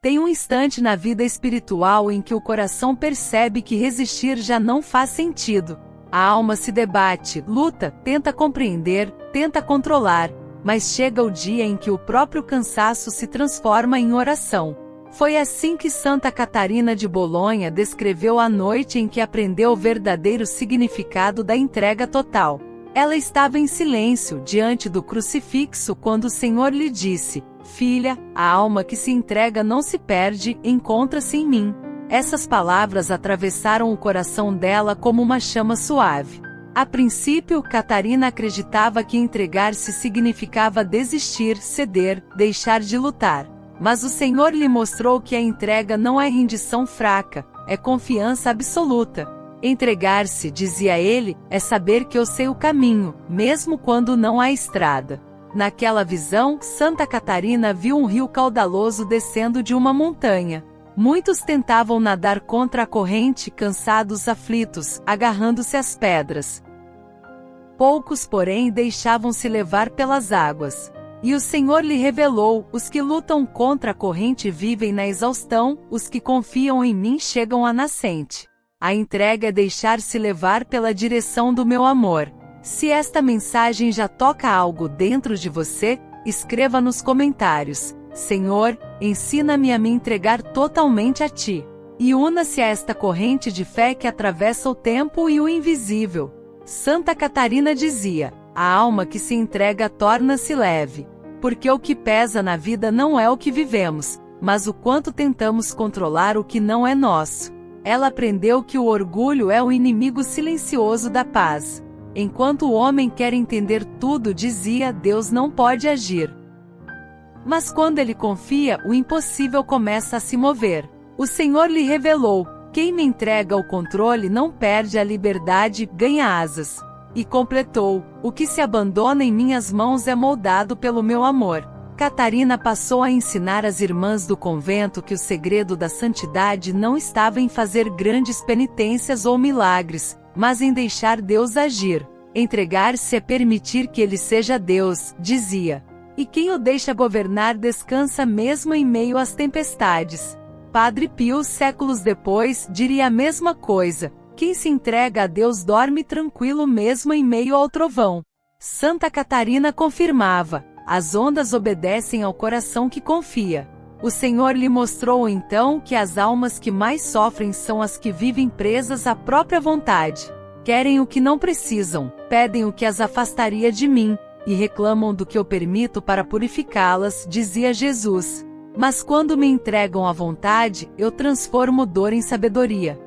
Tem um instante na vida espiritual em que o coração percebe que resistir já não faz sentido. A alma se debate, luta, tenta compreender, tenta controlar, mas chega o dia em que o próprio cansaço se transforma em oração. Foi assim que Santa Catarina de Bolonha descreveu a noite em que aprendeu o verdadeiro significado da entrega total. Ela estava em silêncio diante do crucifixo quando o Senhor lhe disse: "Filha, a alma que se entrega não se perde, encontra-se em mim." Essas palavras atravessaram o coração dela como uma chama suave. A princípio, Catarina acreditava que entregar-se significava desistir, ceder, deixar de lutar. Mas o Senhor lhe mostrou que a entrega não é rendição fraca, é confiança absoluta. Entregar-se, dizia ele, é saber que eu sei o caminho, mesmo quando não há estrada. Naquela visão, Santa Catarina viu um rio caudaloso descendo de uma montanha. Muitos tentavam nadar contra a corrente, cansados, aflitos, agarrando-se às pedras. Poucos, porém, deixavam-se levar pelas águas. E o Senhor lhe revelou: os que lutam contra a corrente vivem na exaustão, os que confiam em mim chegam à nascente. A entrega é deixar-se levar pela direção do meu amor. Se esta mensagem já toca algo dentro de você, escreva nos comentários: Senhor, ensina-me a me entregar totalmente a Ti. E una-se a esta corrente de fé que atravessa o tempo e o invisível. Santa Catarina dizia: a alma que se entrega torna-se leve. Porque o que pesa na vida não é o que vivemos, mas o quanto tentamos controlar o que não é nosso. Ela aprendeu que o orgulho é o inimigo silencioso da paz. Enquanto o homem quer entender tudo, dizia, Deus não pode agir. Mas quando ele confia, o impossível começa a se mover. O Senhor lhe revelou: quem me entrega o controle não perde a liberdade, ganha asas. E completou: o que se abandona em minhas mãos é moldado pelo meu amor. Catarina passou a ensinar às irmãs do convento que o segredo da santidade não estava em fazer grandes penitências ou milagres, mas em deixar Deus agir. Entregar-se é permitir que Ele seja Deus, dizia. E quem o deixa governar descansa mesmo em meio às tempestades. Padre Pio, séculos depois, diria a mesma coisa: quem se entrega a Deus dorme tranquilo mesmo em meio ao trovão. Santa Catarina confirmava: as ondas obedecem ao coração que confia. O Senhor lhe mostrou então que as almas que mais sofrem são as que vivem presas à própria vontade. Querem o que não precisam, pedem o que as afastaria de mim, e reclamam do que eu permito para purificá-las, dizia Jesus. Mas quando me entregam à vontade, eu transformo dor em sabedoria.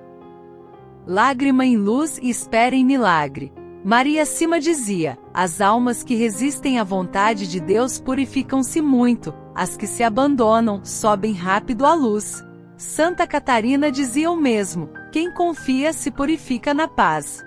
Lágrima em luz e espera em milagre. Maria Cima dizia: as almas que resistem à vontade de Deus purificam-se muito, as que se abandonam sobem rápido à luz. Santa Catarina dizia o mesmo: quem confia se purifica na paz.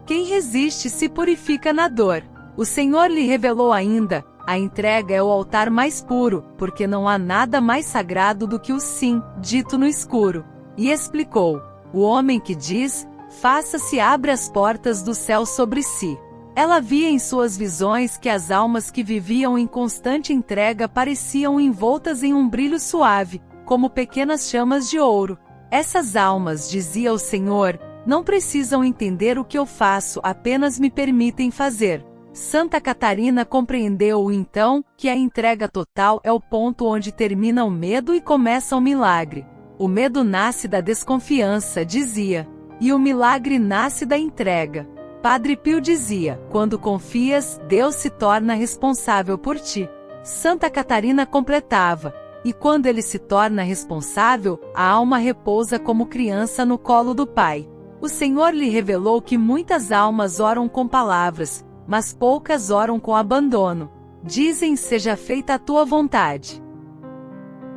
Quem resiste se purifica na dor. O Senhor lhe revelou ainda: a entrega é o altar mais puro, porque não há nada mais sagrado do que o sim, dito no escuro. E explicou: o homem que diz, faça-se, abre as portas do céu sobre si. Ela via em suas visões que as almas que viviam em constante entrega pareciam envoltas em um brilho suave, como pequenas chamas de ouro. Essas almas, dizia o Senhor, não precisam entender o que eu faço, apenas me permitem fazer. Santa Catarina compreendeu então que a entrega total é o ponto onde termina o medo e começa o milagre. O medo nasce da desconfiança, dizia, e o milagre nasce da entrega. Padre Pio dizia: quando confias, Deus se torna responsável por ti. Santa Catarina completava: e quando ele se torna responsável, a alma repousa como criança no colo do Pai. O Senhor lhe revelou que muitas almas oram com palavras, mas poucas oram com abandono. Dizem: seja feita a tua vontade.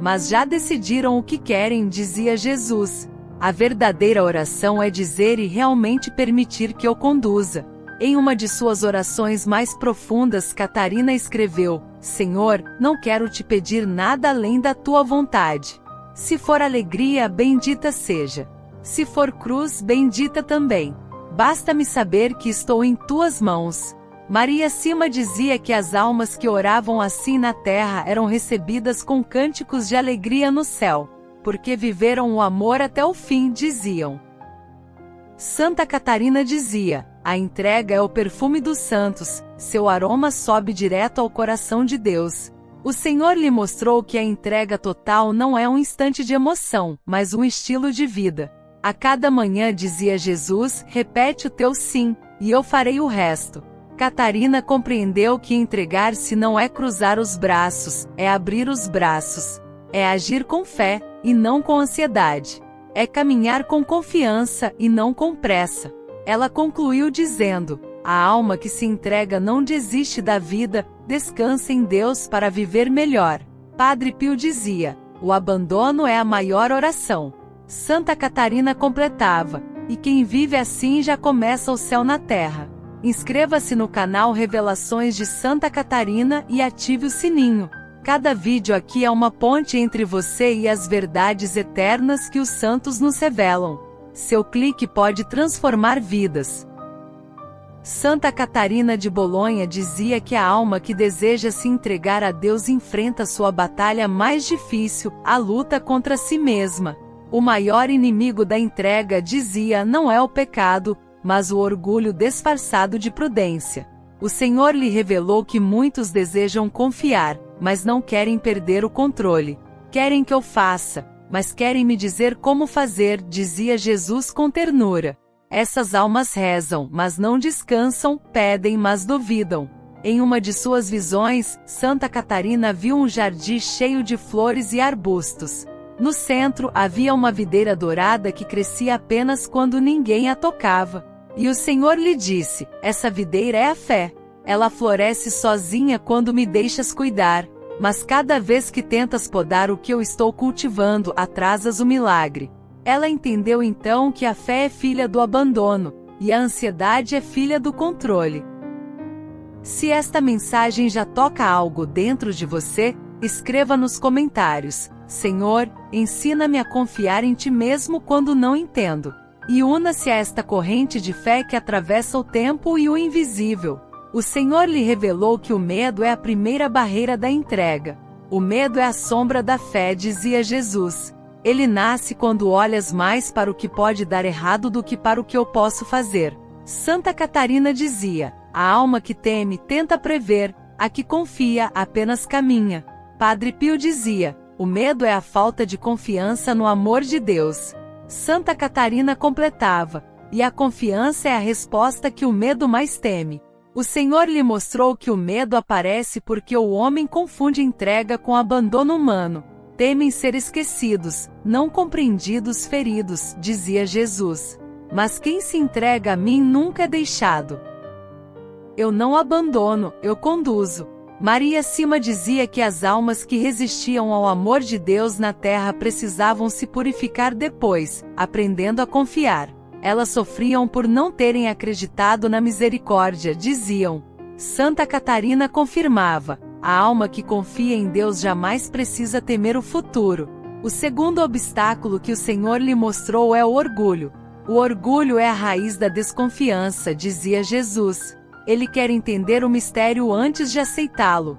Mas já decidiram o que querem, dizia Jesus. A verdadeira oração é dizer e realmente permitir que eu conduza. Em uma de suas orações mais profundas, Catarina escreveu: Senhor, não quero te pedir nada além da tua vontade. Se for alegria, bendita seja. Se for cruz, bendita também. Basta-me saber que estou em tuas mãos. Maria Cima dizia que as almas que oravam assim na terra eram recebidas com cânticos de alegria no céu, porque viveram o amor até o fim, diziam. Santa Catarina dizia: a entrega é o perfume dos santos, seu aroma sobe direto ao coração de Deus. O Senhor lhe mostrou que a entrega total não é um instante de emoção, mas um estilo de vida. A cada manhã, dizia Jesus, repete o teu sim, e eu farei o resto. Catarina compreendeu que entregar-se não é cruzar os braços, é abrir os braços. É agir com fé, e não com ansiedade. É caminhar com confiança, e não com pressa. Ela concluiu dizendo: a alma que se entrega não desiste da vida, descansa em Deus para viver melhor. Padre Pio dizia: o abandono é a maior oração. Santa Catarina completava: e quem vive assim já começa o céu na terra. Inscreva-se no canal Revelações de Santa Catarina e ative o sininho. Cada vídeo aqui é uma ponte entre você e as verdades eternas que os santos nos revelam. Seu clique pode transformar vidas. Santa Catarina de Bolonha dizia que a alma que deseja se entregar a Deus enfrenta sua batalha mais difícil, a luta contra si mesma. O maior inimigo da entrega, dizia, não é o pecado, mas o orgulho disfarçado de prudência. O Senhor lhe revelou que muitos desejam confiar, mas não querem perder o controle. Querem que eu faça, mas querem me dizer como fazer, dizia Jesus com ternura. Essas almas rezam, mas não descansam, pedem, mas duvidam. Em uma de suas visões, Santa Catarina viu um jardim cheio de flores e arbustos. No centro havia uma videira dourada que crescia apenas quando ninguém a tocava. E o Senhor lhe disse: essa videira é a fé. Ela floresce sozinha quando me deixas cuidar. Mas cada vez que tentas podar o que eu estou cultivando, atrasas o milagre. Ela entendeu então que a fé é filha do abandono, e a ansiedade é filha do controle. Se esta mensagem já toca algo dentro de você, escreva nos comentários: Senhor, ensina-me a confiar em Ti mesmo quando não entendo. E una-se a esta corrente de fé que atravessa o tempo e o invisível. O Senhor lhe revelou que o medo é a primeira barreira da entrega. O medo é a sombra da fé, dizia Jesus. Ele nasce quando olhas mais para o que pode dar errado do que para o que eu posso fazer. Santa Catarina dizia: a alma que teme tenta prever, a que confia apenas caminha. Padre Pio dizia: o medo é a falta de confiança no amor de Deus. Santa Catarina completava: e a confiança é a resposta que o medo mais teme. O Senhor lhe mostrou que o medo aparece porque o homem confunde entrega com abandono humano. Temem ser esquecidos, não compreendidos, feridos, dizia Jesus. Mas quem se entrega a mim nunca é deixado. Eu não abandono, eu conduzo. Maria Cima dizia que as almas que resistiam ao amor de Deus na terra precisavam se purificar depois, aprendendo a confiar. Elas sofriam por não terem acreditado na misericórdia, diziam. Santa Catarina confirmava: a alma que confia em Deus jamais precisa temer o futuro. O segundo obstáculo que o Senhor lhe mostrou é o orgulho. O orgulho é a raiz da desconfiança, dizia Jesus. Ele quer entender o mistério antes de aceitá-lo.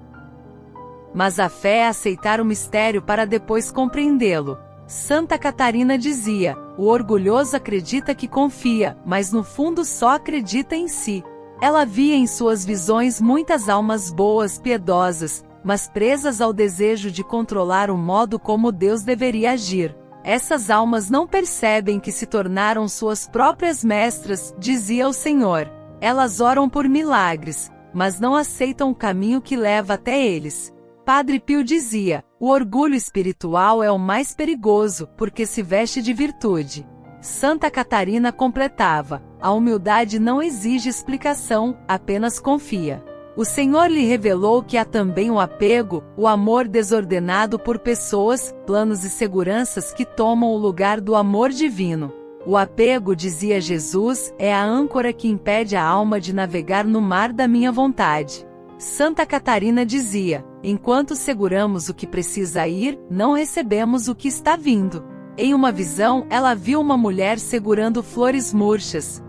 Mas a fé é aceitar o mistério para depois compreendê-lo. Santa Catarina dizia: o orgulhoso acredita que confia, mas no fundo só acredita em si. Ela via em suas visões muitas almas boas, piedosas, mas presas ao desejo de controlar o modo como Deus deveria agir. Essas almas não percebem que se tornaram suas próprias mestras, dizia o Senhor. Elas oram por milagres, mas não aceitam o caminho que leva até eles. Padre Pio dizia: o orgulho espiritual é o mais perigoso, porque se veste de virtude. Santa Catarina completava: a humildade não exige explicação, apenas confia. O Senhor lhe revelou que há também o apego, o amor desordenado por pessoas, planos e seguranças que tomam o lugar do amor divino. O apego, dizia Jesus, é a âncora que impede a alma de navegar no mar da minha vontade. Santa Catarina dizia: enquanto seguramos o que precisa ir, não recebemos o que está vindo. Em uma visão, ela viu uma mulher segurando flores murchas.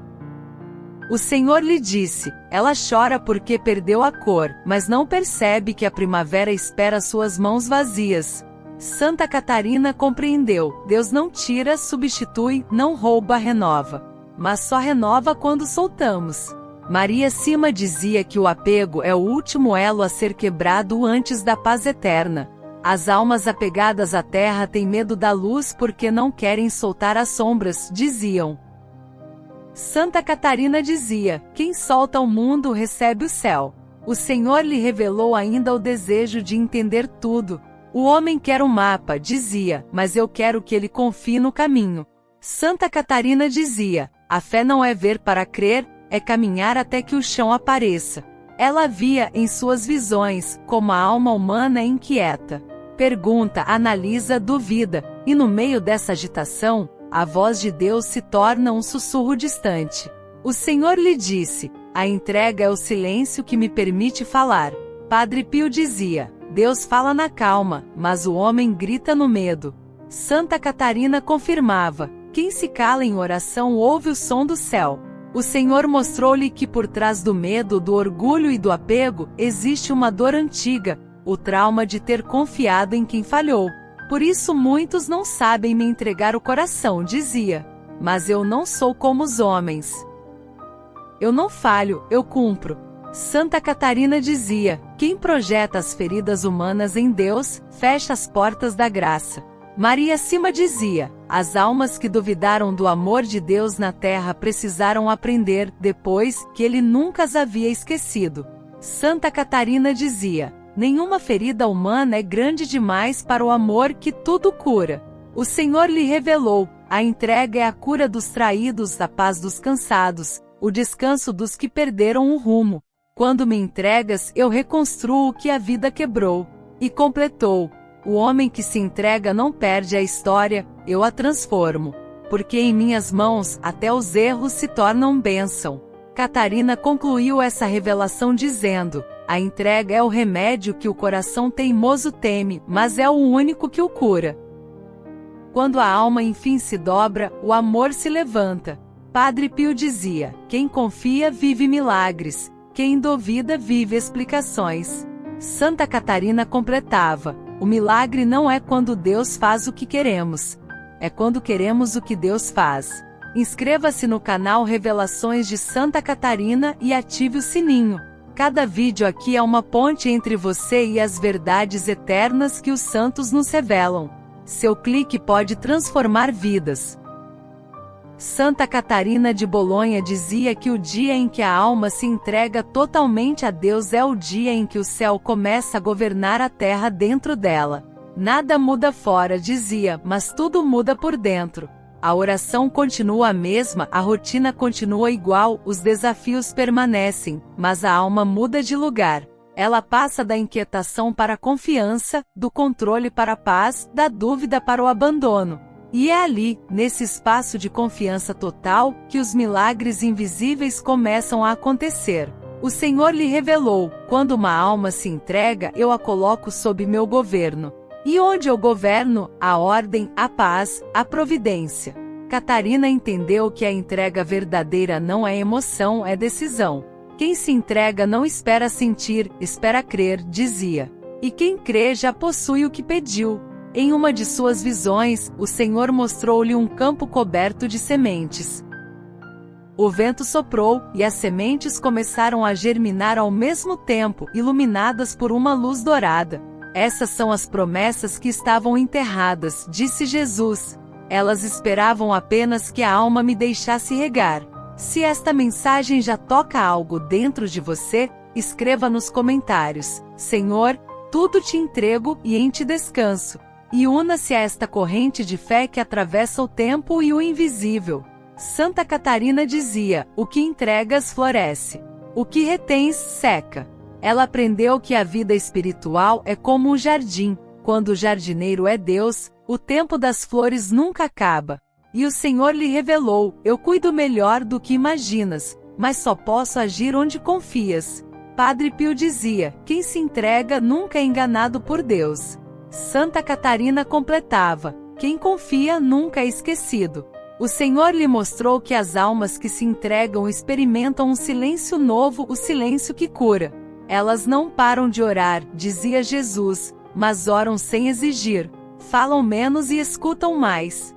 O Senhor lhe disse: ela chora porque perdeu a cor, mas não percebe que a primavera espera suas mãos vazias. Santa Catarina compreendeu: Deus não tira, substitui, não rouba, renova. Mas só renova quando soltamos. Maria Sima dizia que o apego é o último elo a ser quebrado antes da paz eterna. As almas apegadas à terra têm medo da luz porque não querem soltar as sombras, diziam. Santa Catarina dizia: quem solta o mundo recebe o céu. O Senhor lhe revelou ainda o desejo de entender tudo. O homem quer um mapa, dizia, mas eu quero que ele confie no caminho. Santa Catarina dizia: a fé não é ver para crer, é caminhar até que o chão apareça. Ela via em suas visões como a alma humana é inquieta. Pergunta, analisa, duvida, e no meio dessa agitação, a voz de Deus se torna um sussurro distante. O Senhor lhe disse: a entrega é o silêncio que me permite falar. Padre Pio dizia: Deus fala na calma, mas o homem grita no medo. Santa Catarina confirmava: quem se cala em oração ouve o som do céu. O Senhor mostrou-lhe que por trás do medo, do orgulho e do apego, existe uma dor antiga, o trauma de ter confiado em quem falhou. Por isso muitos não sabem me entregar o coração, dizia. Mas eu não sou como os homens. Eu não falho, eu cumpro. Santa Catarina dizia: quem projeta as feridas humanas em Deus, fecha as portas da graça. Maria Sima dizia: as almas que duvidaram do amor de Deus na terra precisaram aprender, depois, que ele nunca as havia esquecido. Santa Catarina dizia: nenhuma ferida humana é grande demais para o amor que tudo cura. O Senhor lhe revelou: a entrega é a cura dos traídos, a paz dos cansados, o descanso dos que perderam o rumo. Quando me entregas, eu reconstruo o que a vida quebrou. E completou: o homem que se entrega não perde a história, eu a transformo. Porque em minhas mãos, até os erros se tornam bênção. Catarina concluiu essa revelação dizendo: a entrega é o remédio que o coração teimoso teme, mas é o único que o cura. Quando a alma enfim se dobra, o amor se levanta. Padre Pio dizia: quem confia vive milagres, quem duvida vive explicações. Santa Catarina completava: o milagre não é quando Deus faz o que queremos, é quando queremos o que Deus faz. Inscreva-se no canal Revelações de Santa Catarina e ative o sininho. Cada vídeo aqui é uma ponte entre você e as verdades eternas que os santos nos revelam. Seu clique pode transformar vidas. Santa Catarina de Bolonha dizia que o dia em que a alma se entrega totalmente a Deus é o dia em que o céu começa a governar a terra dentro dela. Nada muda fora, dizia, mas tudo muda por dentro. A oração continua a mesma, a rotina continua igual, os desafios permanecem, mas a alma muda de lugar. Ela passa da inquietação para a confiança, do controle para a paz, da dúvida para o abandono. E é ali, nesse espaço de confiança total, que os milagres invisíveis começam a acontecer. O Senhor lhe revelou: quando uma alma se entrega, eu a coloco sob meu governo. E onde eu governo, a ordem, a paz, a providência. Catarina entendeu que a entrega verdadeira não é emoção, é decisão. Quem se entrega não espera sentir, espera crer, dizia. E quem crê já possui o que pediu. Em uma de suas visões, o Senhor mostrou-lhe um campo coberto de sementes. O vento soprou, e as sementes começaram a germinar ao mesmo tempo, iluminadas por uma luz dourada. Essas são as promessas que estavam enterradas, disse Jesus. Elas esperavam apenas que a alma me deixasse regar. Se esta mensagem já toca algo dentro de você, escreva nos comentários: Senhor, tudo te entrego e em ti descanso. E una-se a esta corrente de fé que atravessa o tempo e o invisível. Santa Catarina dizia: o que entregas floresce, o que retens seca. Ela aprendeu que a vida espiritual é como um jardim. Quando o jardineiro é Deus, o tempo das flores nunca acaba. E o Senhor lhe revelou: eu cuido melhor do que imaginas, mas só posso agir onde confias. Padre Pio dizia: quem se entrega nunca é enganado por Deus. Santa Catarina completava: quem confia nunca é esquecido. O Senhor lhe mostrou que as almas que se entregam experimentam um silêncio novo, o silêncio que cura. Elas não param de orar, dizia Jesus, mas oram sem exigir. Falam menos e escutam mais.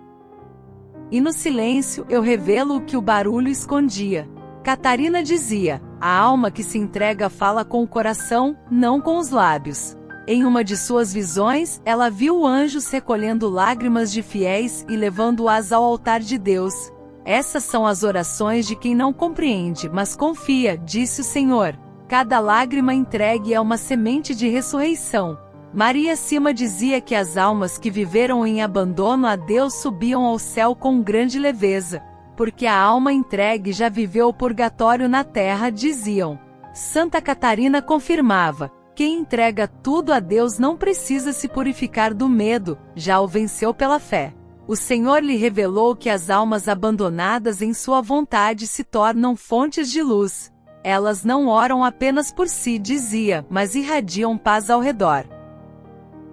E no silêncio eu revelo o que o barulho escondia. Catarina dizia: a alma que se entrega fala com o coração, não com os lábios. Em uma de suas visões, ela viu anjos recolhendo lágrimas de fiéis e levando-as ao altar de Deus. Essas são as orações de quem não compreende, mas confia, disse o Senhor. Cada lágrima entregue é uma semente de ressurreição. Maria Cima dizia que as almas que viveram em abandono a Deus subiam ao céu com grande leveza, porque a alma entregue já viveu o purgatório na terra, diziam. Santa Catarina confirmava: quem entrega tudo a Deus não precisa se purificar do medo, já o venceu pela fé. O Senhor lhe revelou que as almas abandonadas em sua vontade se tornam fontes de luz. Elas não oram apenas por si, dizia, mas irradiam paz ao redor.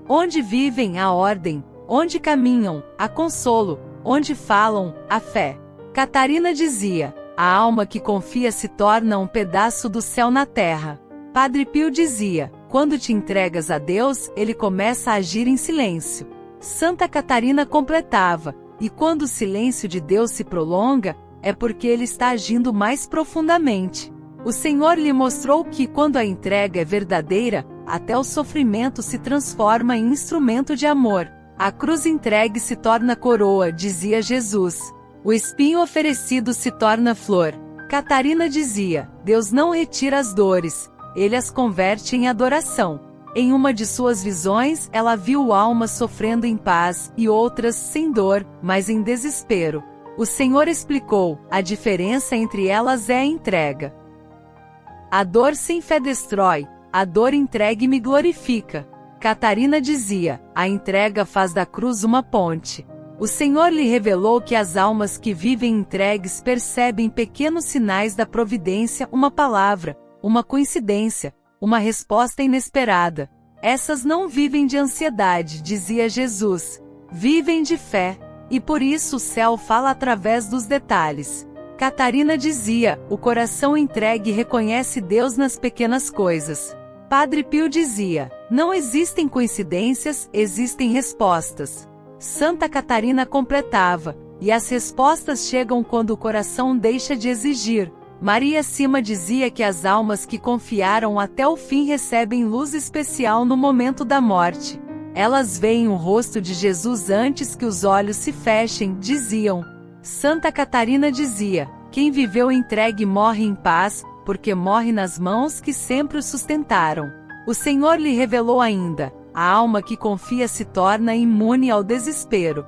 Onde vivem, há ordem. Onde caminham, há consolo. Onde falam, há fé. Catarina dizia: a alma que confia se torna um pedaço do céu na terra. Padre Pio dizia: quando te entregas a Deus, ele começa a agir em silêncio. Santa Catarina completava: e quando o silêncio de Deus se prolonga, é porque ele está agindo mais profundamente. O Senhor lhe mostrou que, quando a entrega é verdadeira, até o sofrimento se transforma em instrumento de amor. A cruz entregue se torna coroa, dizia Jesus. O espinho oferecido se torna flor. Catarina dizia: Deus não retira as dores, ele as converte em adoração. Em uma de suas visões, ela viu almas sofrendo em paz e outras sem dor, mas em desespero. O Senhor explicou: a diferença entre elas é a entrega. A dor sem fé destrói, a dor entregue me glorifica. Catarina dizia: a entrega faz da cruz uma ponte. O Senhor lhe revelou que as almas que vivem entregues percebem pequenos sinais da providência, uma palavra, uma coincidência, uma resposta inesperada. Essas não vivem de ansiedade, dizia Jesus. Vivem de fé. E por isso o céu fala através dos detalhes. Catarina dizia: o coração entregue reconhece Deus nas pequenas coisas. Padre Pio dizia: não existem coincidências, existem respostas. Santa Catarina completava: e as respostas chegam quando o coração deixa de exigir. Maria Cima dizia que as almas que confiaram até o fim recebem luz especial no momento da morte. Elas veem o rosto de Jesus antes que os olhos se fechem, diziam. Santa Catarina dizia: quem viveu entregue morre em paz, porque morre nas mãos que sempre o sustentaram. O Senhor lhe revelou ainda: a alma que confia se torna imune ao desespero.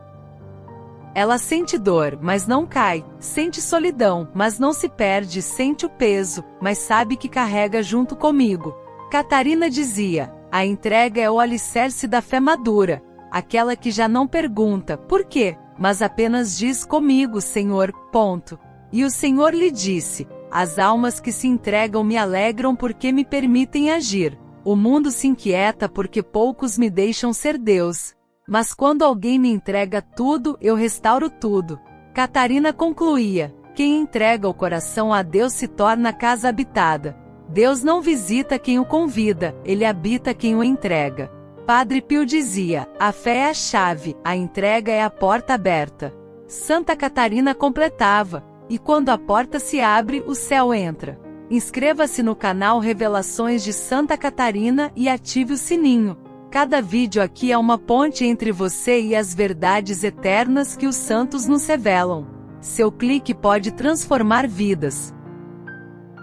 Ela sente dor, mas não cai, sente solidão, mas não se perde, sente o peso, mas sabe que carrega junto comigo. Catarina dizia: a entrega é o alicerce da fé madura, aquela que já não pergunta por quê, mas apenas diz: comigo, Senhor, ponto. E o Senhor lhe disse: as almas que se entregam me alegram porque me permitem agir. O mundo se inquieta porque poucos me deixam ser Deus. Mas quando alguém me entrega tudo, eu restauro tudo. Catarina concluía: quem entrega o coração a Deus se torna casa habitada. Deus não visita quem o convida, ele habita quem o entrega. Padre Pio dizia: a fé é a chave, a entrega é a porta aberta. Santa Catarina completava: e quando a porta se abre, o céu entra. Inscreva-se no canal Revelações de Santa Catarina e ative o sininho. Cada vídeo aqui é uma ponte entre você e as verdades eternas que os santos nos revelam. Seu clique pode transformar vidas.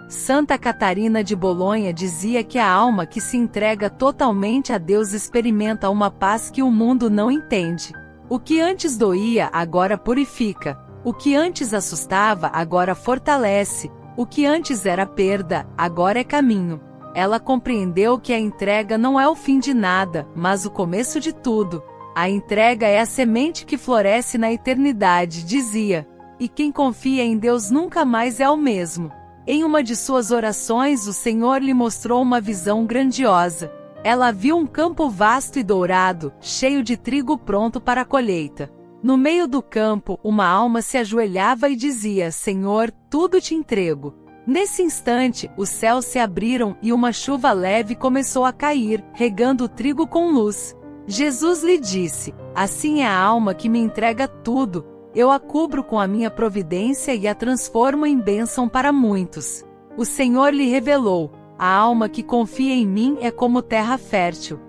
Santa Catarina de Bolonha dizia que a alma que se entrega totalmente a Deus experimenta uma paz que o mundo não entende. O que antes doía, agora purifica. O que antes assustava, agora fortalece. O que antes era perda, agora é caminho. Ela compreendeu que a entrega não é o fim de nada, mas o começo de tudo. A entrega é a semente que floresce na eternidade, dizia. E quem confia em Deus nunca mais é o mesmo. Em uma de suas orações, o Senhor lhe mostrou uma visão grandiosa. Ela viu um campo vasto e dourado, cheio de trigo pronto para a colheita. No meio do campo, uma alma se ajoelhava e dizia: Senhor, tudo te entrego. Nesse instante, os céus se abriram e uma chuva leve começou a cair, regando o trigo com luz. Jesus lhe disse: Assim é a alma que me entrega tudo. Eu a cubro com a minha providência e a transformo em bênção para muitos. O Senhor lhe revelou: a alma que confia em mim é como terra fértil.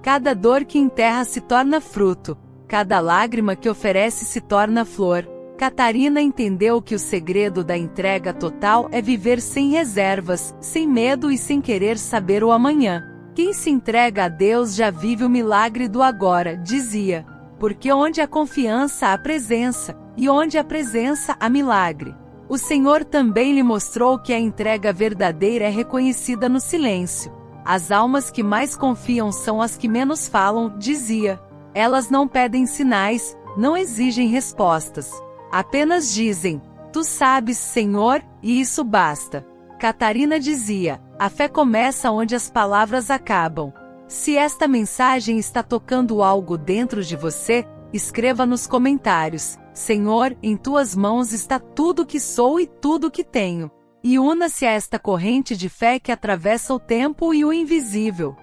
Cada dor que enterra se torna fruto, cada lágrima que oferece se torna flor. Catarina entendeu que o segredo da entrega total é viver sem reservas, sem medo e sem querer saber o amanhã. Quem se entrega a Deus já vive o milagre do agora, dizia. Porque onde há confiança há presença, e onde há presença há milagre. O Senhor também lhe mostrou que a entrega verdadeira é reconhecida no silêncio. As almas que mais confiam são as que menos falam, dizia. Elas não pedem sinais, não exigem respostas. Apenas dizem: Tu sabes, Senhor, e isso basta. Catarina dizia: a fé começa onde as palavras acabam. Se esta mensagem está tocando algo dentro de você, escreva nos comentários: Senhor, em tuas mãos está tudo que sou e tudo que tenho. E una-se a esta corrente de fé que atravessa o tempo e o invisível.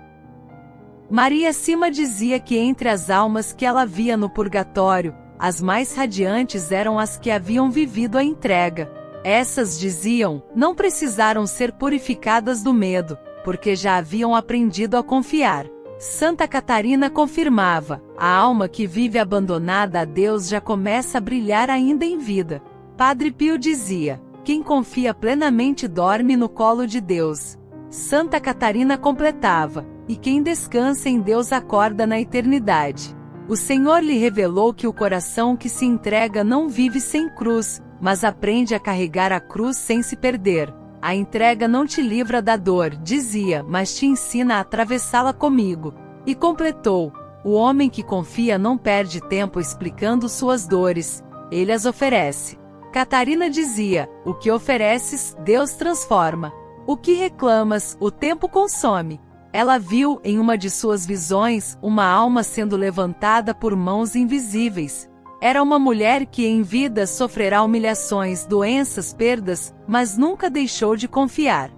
Maria Sima dizia que entre as almas que ela via no purgatório, as mais radiantes eram as que haviam vivido a entrega. Essas, diziam, não precisaram ser purificadas do medo, porque já haviam aprendido a confiar. Santa Catarina confirmava: a alma que vive abandonada a Deus já começa a brilhar ainda em vida. Padre Pio dizia: quem confia plenamente dorme no colo de Deus. Santa Catarina completava: e quem descansa em Deus acorda na eternidade. O Senhor lhe revelou que o coração que se entrega não vive sem cruz, mas aprende a carregar a cruz sem se perder. A entrega não te livra da dor, dizia, mas te ensina a atravessá-la comigo. E completou: o homem que confia não perde tempo explicando suas dores, ele as oferece. Catarina dizia: o que ofereces, Deus transforma. O que reclamas, o tempo consome. Ela viu, em uma de suas visões, uma alma sendo levantada por mãos invisíveis. Era uma mulher que em vida sofrerá humilhações, doenças, perdas, mas nunca deixou de confiar.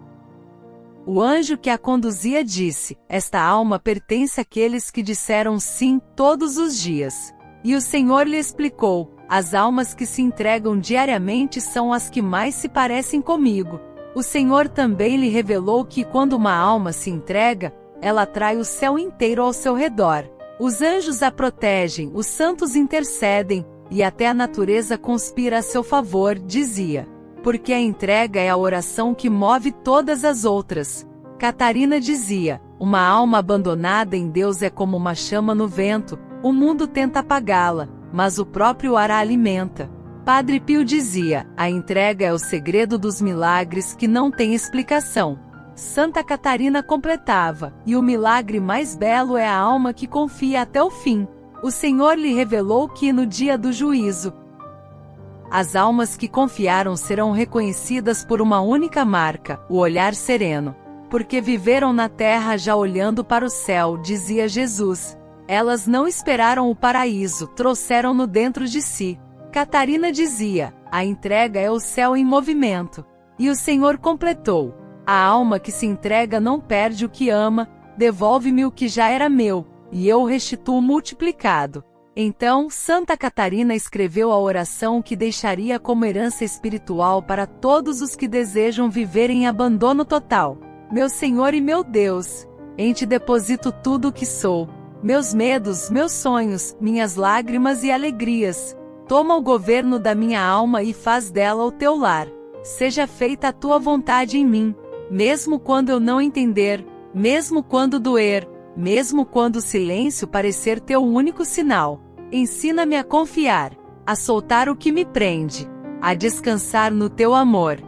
O anjo que a conduzia disse: esta alma pertence àqueles que disseram sim todos os dias. E o Senhor lhe explicou: as almas que se entregam diariamente são as que mais se parecem comigo. O Senhor também lhe revelou que quando uma alma se entrega, ela atrai o céu inteiro ao seu redor. Os anjos a protegem, os santos intercedem, e até a natureza conspira a seu favor, dizia. Porque a entrega é a oração que move todas as outras. Catarina dizia: uma alma abandonada em Deus é como uma chama no vento, o mundo tenta apagá-la, mas o próprio ar a alimenta. Padre Pio dizia: a entrega é o segredo dos milagres que não tem explicação. Santa Catarina completava: e o milagre mais belo é a alma que confia até o fim. O Senhor lhe revelou que no dia do juízo, as almas que confiaram serão reconhecidas por uma única marca, o olhar sereno. Porque viveram na terra já olhando para o céu, dizia Jesus. Elas não esperaram o paraíso, trouxeram-no dentro de si. Catarina dizia: a entrega é o céu em movimento. E o Senhor completou: a alma que se entrega não perde o que ama, devolve-me o que já era meu, e eu o restituo multiplicado. Então, Santa Catarina escreveu a oração que deixaria como herança espiritual para todos os que desejam viver em abandono total. Meu Senhor e meu Deus, em ti deposito tudo o que sou, meus medos, meus sonhos, minhas lágrimas e alegrias. Toma o governo da minha alma e faz dela o teu lar. Seja feita a tua vontade em mim, mesmo quando eu não entender, mesmo quando doer, mesmo quando o silêncio parecer teu único sinal. Ensina-me a confiar, a soltar o que me prende, a descansar no teu amor.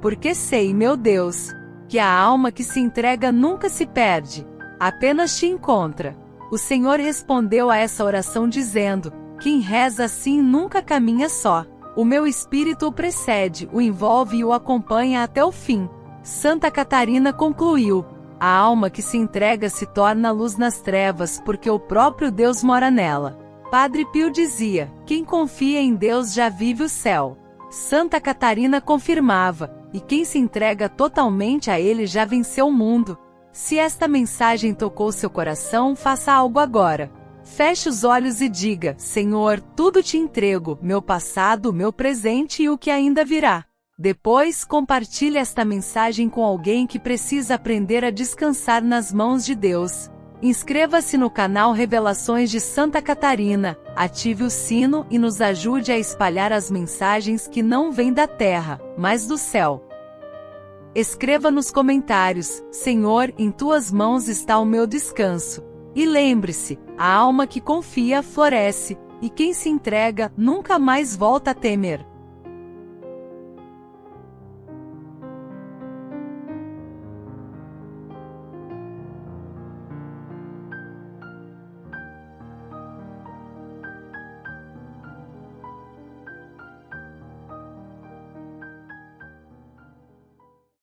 Porque sei, meu Deus, que a alma que se entrega nunca se perde, apenas te encontra. O Senhor respondeu a essa oração dizendo: quem reza assim nunca caminha só. O meu espírito o precede, o envolve e o acompanha até o fim. Santa Catarina concluiu: a alma que se entrega se torna luz nas trevas porque o próprio Deus mora nela. Padre Pio dizia: quem confia em Deus já vive o céu. Santa Catarina confirmava: e quem se entrega totalmente a Ele já venceu o mundo. Se esta mensagem tocou seu coração, faça algo agora. Feche os olhos e diga: Senhor, tudo te entrego, meu passado, meu presente e o que ainda virá. Depois, compartilhe esta mensagem com alguém que precisa aprender a descansar nas mãos de Deus. Inscreva-se no canal Revelações de Santa Catarina, ative o sino e nos ajude a espalhar as mensagens que não vêm da terra, mas do céu. Escreva nos comentários: Senhor, em tuas mãos está o meu descanso. E lembre-se, a alma que confia floresce, e quem se entrega nunca mais volta a temer.